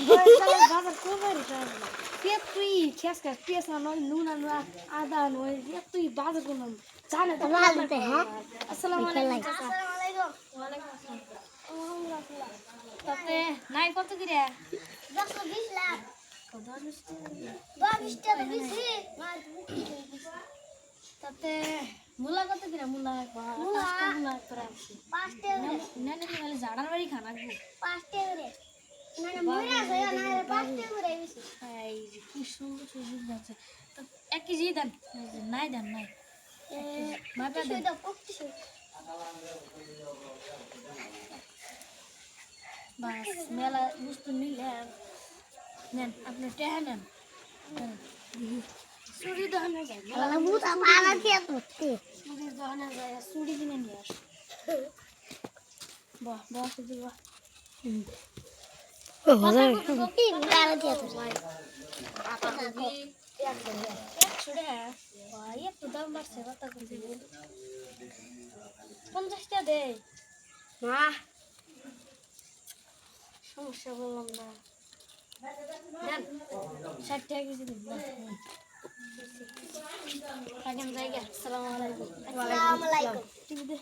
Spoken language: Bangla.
বাজার করবার পেট তুই খেস খাস পেঁচ না নয় নুন আনু আদা নয় তুই বাজার করলাম জানে তো আসসালামু আলাইকুম চাচা ওয়ালাইকুম আসসালাম তাতে নাই কত কিরে 10-20 লাখ কত 20 টাকা বেশি তাতে মুলা কত কিরে মুলা মুলা করে 5 টাকা না না খালি জাড়ার বাড়ি খানা 5 টাকা রে মানে মইরা যায় না 5 টাকা রে বেশি এই যে কি সুন্দর সুযোগ যাচ্ছে তো 1 কেজি দেন নাই দেন নাই মাপা দেন সেটা পড়তেছে বাস মেলা বুঝতে নিলেন নেন আপনি টেহা নেন চুরি দোকানে যাই আলা মুতা পালা দিয়ে ধরতে চুরি দোকানে যাই চুরি কিনে নিয়ে আস বাহ বাহ শুধু বাহ কি পালা দিয়ে ধরতে একটু দাম বাড়ছে কথা বলছি 50 টাকা দে না সমস্যা বললাম না দেন 60 টাকা কেজি দিন থাকেন জায়গা আসসালামু আলাইকুম আসসালামু আলাইকুম টিভি দে